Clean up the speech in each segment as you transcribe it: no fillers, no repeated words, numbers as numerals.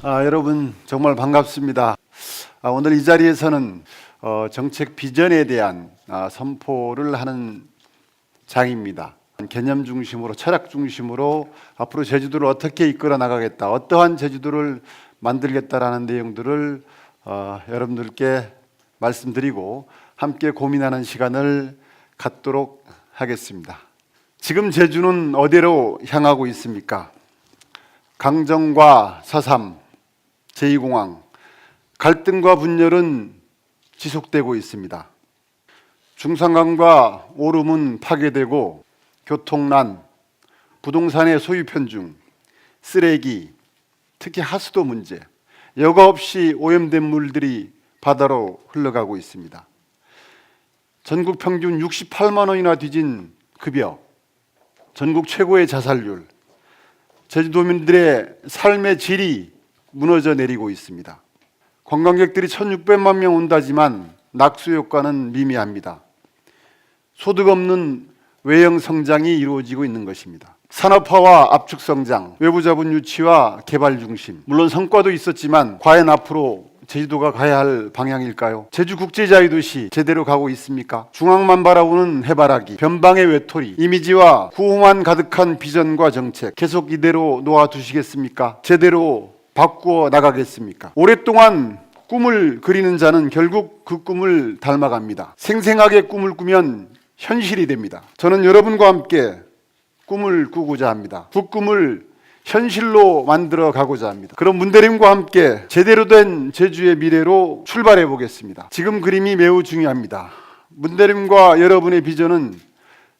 여러분 정말 반갑습니다. 오늘 이 자리에서는 정책 비전에 대한 선포를 하는 장입니다. 개념 중심으로, 철학 중심으로 앞으로 제주도를 어떻게 이끌어 나가겠다, 어떠한 제주도를 만들겠다라는 내용들을 여러분들께 말씀드리고 함께 고민하는 시간을 갖도록 하겠습니다. 지금 제주는 어디로 향하고 있습니까? 강정과 사삼, 제2공항, 갈등과 분열은 지속되고 있습니다. 중산강과 오름은 파괴되고 교통난, 부동산의 소유 편중, 쓰레기, 특히 하수도 문제, 여과 없이 오염된 물들이 바다로 흘러가고 있습니다. 전국 평균 68만 원이나 뒤진 급여, 전국 최고의 자살률, 제주도민들의 삶의 질이 무너져 내리고 있습니다. 관광객들이 1,600만 명 온다지만 낙수 효과는 미미합니다. 소득 없는 외형 성장이 이루어지고 있는 것입니다. 산업화와 압축 성장, 외부 자본 유치와 개발 중심. 물론 성과도 있었지만 과연 앞으로 제주도가 가야 할 방향일까요? 제주 국제자유도시 제대로 가고 있습니까? 중앙만 바라보는 해바라기, 변방의 외톨이, 이미지와 구호만 가득한 비전과 정책 계속 이대로 놓아두시겠습니까? 제대로 바꾸어 나가겠습니까? 오랫동안 꿈을 그리는 자는 결국 그 꿈을 닮아갑니다. 생생하게 꿈을 꾸면 현실이 됩니다. 저는 여러분과 함께 꿈을 꾸고자 합니다. 그 꿈을 현실로 만들어 가고자 합니다. 그럼 문대림과 함께 제대로 된 제주의 미래로 출발해 보겠습니다. 지금 그림이 매우 중요합니다. 문대림과 여러분의 비전은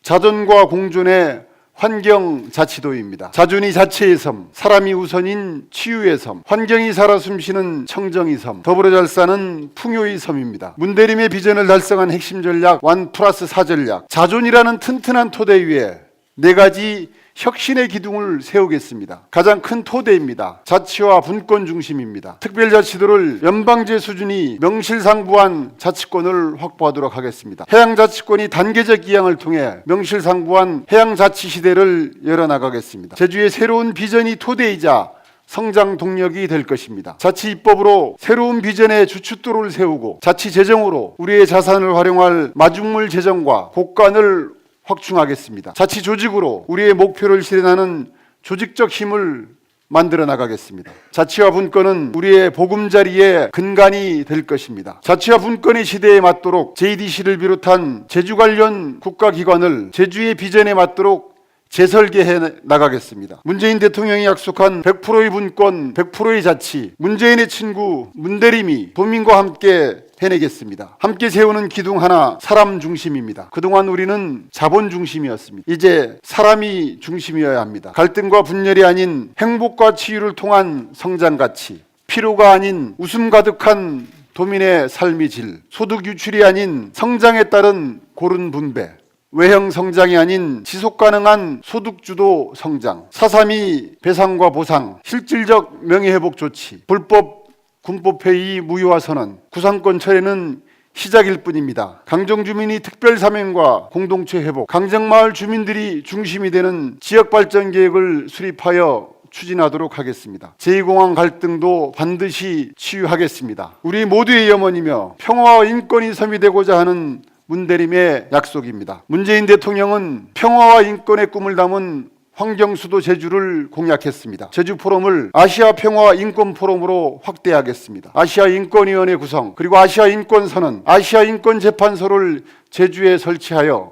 자존과 공존의 환경자치도입니다. 자존이 자체의 섬, 사람이 우선인 치유의 섬, 환경이 살아 숨쉬는 청정의 섬, 더불어 잘 사는 풍요의 섬입니다. 문대림의 비전을 달성한 핵심 전략 1+4 전략, 자존이라는 튼튼한 토대 위에 4가지 혁신의 기둥을 세우겠습니다. 가장 큰 토대입니다. 자치와 분권 중심입니다. 특별자치도를 연방제 수준이 명실상부한 자치권을 확보하도록 하겠습니다. 해양자치권이 단계적 이양을 통해 명실상부한 해양자치 시대를 열어나가겠습니다. 제주의 새로운 비전이 토대이자 성장 동력이 될 것입니다. 자치 입법으로 새로운 비전의 주춧돌을 세우고 자치 재정으로 우리의 자산을 활용할 마중물 재정과 곳간을 확충하겠습니다. 자치 조직으로 우리의 목표를 실현하는 조직적 힘을 만들어 나가겠습니다. 자치와 분권은 우리의 보금자리의 근간이 될 것입니다. 자치와 분권의 시대에 맞도록 JDC를 비롯한 제주 관련 국가기관을 제주의 비전에 맞도록 재설계해 나가겠습니다. 문재인 대통령이 약속한 100%의 분권, 100%의 자치, 문재인의 친구 문대림이 도민과 함께 해내겠습니다. 함께 세우는 기둥 하나, 사람 중심입니다. 그동안 우리는 자본 중심이었습니다. 이제 사람이 중심이어야 합니다. 갈등과 분열이 아닌 행복과 치유를 통한 성장 가치, 필요가 아닌 웃음 가득한 도민의 삶의 질, 소득 유출이 아닌 성장에 따른 고른 분배, 외형 성장이 아닌 지속 가능한 소득주도 성장, 4.3이 배상과 보상, 실질적 명예회복 조치, 불법 군법회의 무효화 선언, 구상권 철회는 시작일 뿐입니다. 강정주민이 특별사명과 공동체 회복, 강정마을 주민들이 중심이 되는 지역발전계획을 수립하여 추진하도록 하겠습니다. 제2공항 갈등도 반드시 치유하겠습니다. 우리 모두의 염원이며 평화와 인권이 섬이되고자 하는 문대림의 약속입니다. 문재인 대통령은 평화와 인권의 꿈을 담은 환경수도 제주를 공약했습니다. 제주 포럼을 아시아 평화 인권 포럼으로 확대하겠습니다. 아시아 인권위원회 구성, 그리고 아시아 인권선언, 아시아 인권재판소를 제주에 설치하여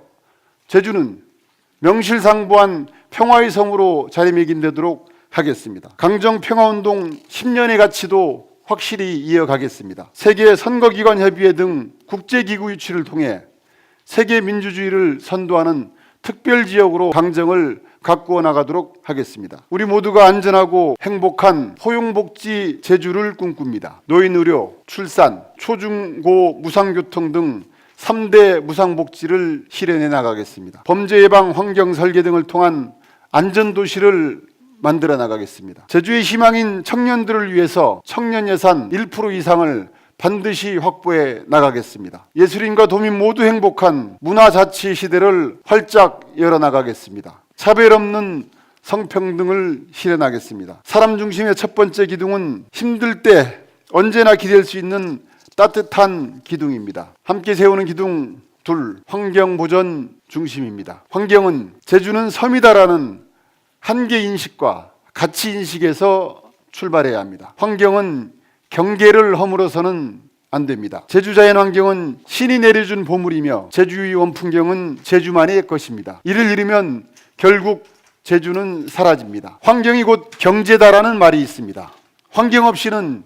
제주는 명실상부한 평화의 섬으로 자리매김되도록 하겠습니다. 강정평화운동 10년의 가치도 확실히 이어가겠습니다. 세계 선거기관협의회 등 국제기구 유치를 통해 세계 민주주의를 선도하는 특별지역으로 강정을 가꾸어 나가도록 하겠습니다. 우리 모두가 안전하고 행복한 포용복지 제주를 꿈꿉니다. 노인의료, 출산, 초중고 무상교통 등 3대 무상복지를 실현해 나가겠습니다. 범죄 예방, 환경 설계 등을 통한 안전도시를 만들어 나가겠습니다. 제주의 희망인 청년들을 위해서 청년 예산 1% 이상을 반드시 확보해 나가겠습니다. 예술인과 도민 모두 행복한 문화자치 시대를 활짝 열어나가겠습니다. 차별 없는 성평등을 실현하겠습니다. 사람 중심의 첫 번째 기둥은 힘들 때 언제나 기댈 수 있는 따뜻한 기둥입니다. 함께 세우는 기둥 둘, 환경보전 중심입니다. 환경은 제주는 섬이다라는 한계인식과 가치인식에서 출발해야 합니다. 환경은 경계를 허물어서는 안 됩니다. 제주 자연환경은 신이 내려준 보물이며 제주의 원풍경은 제주만의 것입니다. 이를 잃으면 결국 제주는 사라집니다. 환경이 곧 경제다라는 말이 있습니다. 환경 없이는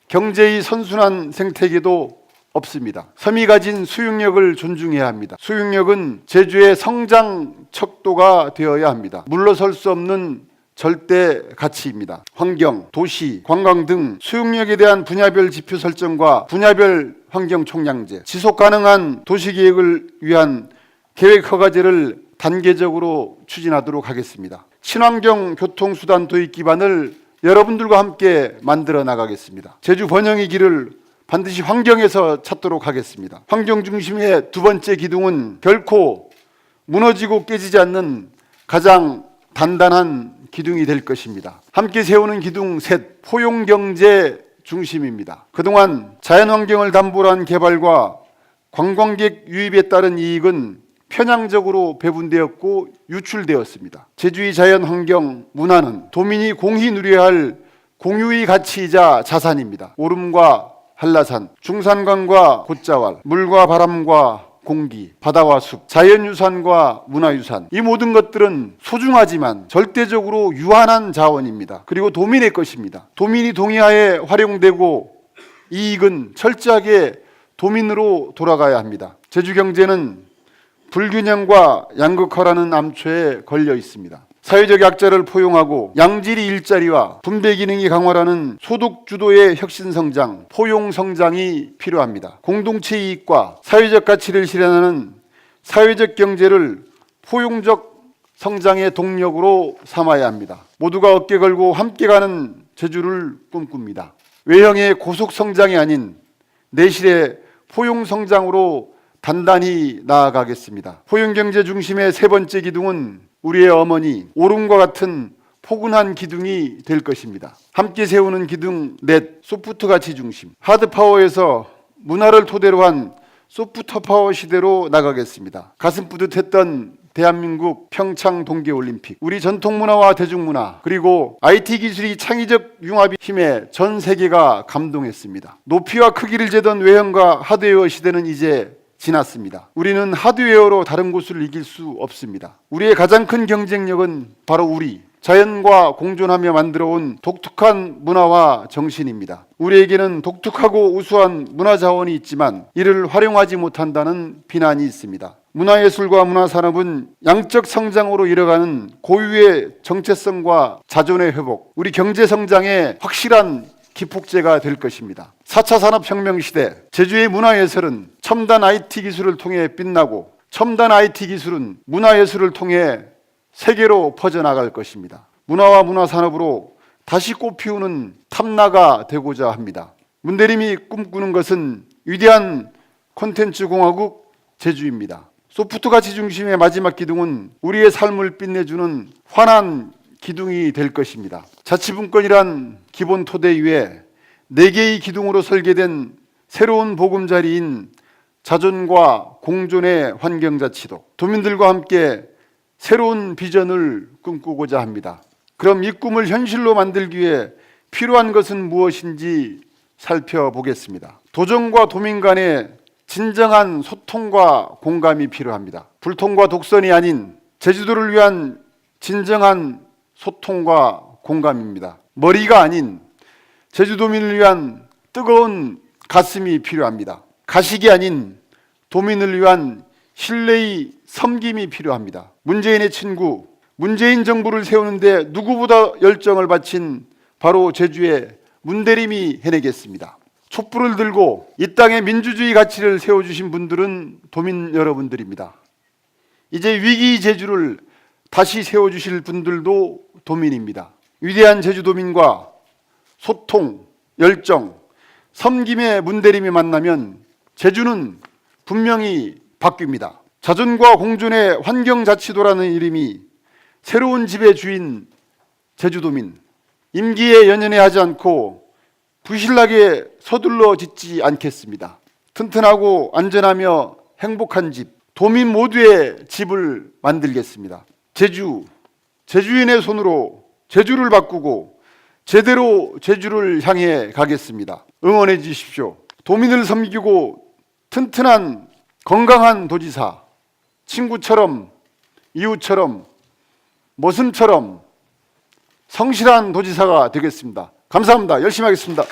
경제의 선순환 생태계도 없습니다. 섬이 가진 수용력을 존중해야 합니다. 수용력은 제주의 성장 척도가 되어야 합니다. 물러설 수 없는 절대 가치입니다. 환경, 도시, 관광 등 수용력에 대한 분야별 지표 설정과 분야별 환경 총량제, 지속 가능한 도시 계획을 위한 계획 허가제를 단계적으로 추진하도록 하겠습니다. 친환경 교통수단 도입 기반을 여러분들과 함께 만들어 나가겠습니다. 제주 번영의 길을 반드시 환경에서 찾도록 하겠습니다. 환경 중심의 두 번째 기둥은 결코 무너지고 깨지지 않는 가장 단단한 기둥이 될 것입니다. 함께 세우는 기둥 셋, 포용경제 중심입니다. 그동안 자연환경을 담보로 한 개발과 관광객 유입에 따른 이익은 편향적으로 배분되었고 유출되었습니다. 제주의 자연환경 문화는 도민이 공히 누려야 할 공유의 가치이자 자산입니다. 오름과 한라산, 중산강과 곶자왈, 물과 바람과 공기, 바다와 숲, 자연유산과 문화유산, 이 모든 것들은 소중하지만 절대적으로 유한한 자원입니다. 그리고 도민의 것입니다. 도민이 동의하에 활용되고 이익은 철저하게 도민으로 돌아가야 합니다. 제주경제는 불균형과 양극화라는 암초에 걸려 있습니다. 사회적 약자를 포용하고 양질의 일자리와 분배 기능이 강화라는 소득 주도의 혁신 성장, 포용 성장이 필요합니다. 공동체 이익과 사회적 가치를 실현하는 사회적 경제를 포용적 성장의 동력으로 삼아야 합니다. 모두가 어깨 걸고 함께 가는 제주를 꿈꿉니다. 외형의 고속 성장이 아닌 내실의 포용 성장으로 단단히 나아가겠습니다. 포용경제 중심의 세 번째 기둥은 우리의 어머니, 오름과 같은 포근한 기둥이 될 것입니다. 함께 세우는 기둥 넷, 소프트 가치 중심. 하드파워에서 문화를 토대로 한 소프트 파워 시대로 나가겠습니다. 가슴 뿌듯했던 대한민국 평창 동계올림픽, 우리 전통문화와 대중문화, 그리고 IT 기술이 창의적 융합의 힘에 전 세계가 감동했습니다. 높이와 크기를 재던 외형과 하드웨어 시대는 이제 지났습니다. 우리는 하드웨어로 다른 곳을 이길 수 없습니다. 우리의 가장 큰 경쟁력은 바로 우리 자연과 공존하며 만들어온 독특한 문화와 정신입니다. 우리에게는 독특하고 우수한 문화 자원이 있지만 이를 활용하지 못한다는 비난이 있습니다. 문화예술과 문화산업은 양적 성장으로 이뤄가는 고유의 정체성과 자존의 회복, 우리 경제 성장의 확실한 기폭제가 될 것입니다. 4차 산업혁명 시대, 제주의 문화예술은 첨단 IT 기술을 통해 빛나고 첨단 IT 기술은 문화예술을 통해 세계로 퍼져나갈 것입니다. 문화와 문화산업으로 다시 꽃피우는 탐나가 되고자 합니다. 문대림이 꿈꾸는 것은 위대한 콘텐츠 공화국 제주입니다. 소프트 가치 중심의 마지막 기둥은 우리의 삶을 빛내주는 환한 기둥이 될 것입니다. 자치분권이란 기본 토대 위에 4개의 기둥으로 설계된 새로운 보금자리인 자존과 공존의 환경자치도, 도민들과 함께 새로운 비전을 꿈꾸고자 합니다. 그럼 이 꿈을 현실로 만들기 위해 필요한 것은 무엇인지 살펴보겠습니다. 도정과 도민 간의 진정한 소통과 공감이 필요합니다. 불통과 독선이 아닌 제주도를 위한 진정한 소통과 공감입니다. 머리가 아닌 제주도민을 위한 뜨거운 가슴이 필요합니다. 가식이 아닌 도민을 위한 신뢰의 섬김이 필요합니다. 문재인의 친구, 문재인 정부를 세우는데 누구보다 열정을 바친 바로 제주의 문대림이 해내겠습니다. 촛불을 들고 이 땅의 민주주의 가치를 세워주신 분들은 도민 여러분들입니다. 이제 위기 제주를 다시 세워주실 분들도 도민입니다. 위대한 제주도민과 소통, 열정, 섬김의 문대림이 만나면 제주는 분명히 바뀝니다. 자존과 공존의 환경자치도라는 이름이 새로운 집의 주인 제주도민, 임기에 연연해하지 않고 부실하게 서둘러 짓지 않겠습니다. 튼튼하고 안전하며 행복한 집, 도민 모두의 집을 만들겠습니다. 제주인의 손으로 제주를 바꾸고 제대로 제주를 향해 가겠습니다. 응원해 주십시오. 도민을 섬기고 튼튼한 건강한 도지사, 친구처럼 이웃처럼 머슴처럼 성실한 도지사가 되겠습니다. 감사합니다. 열심히 하겠습니다.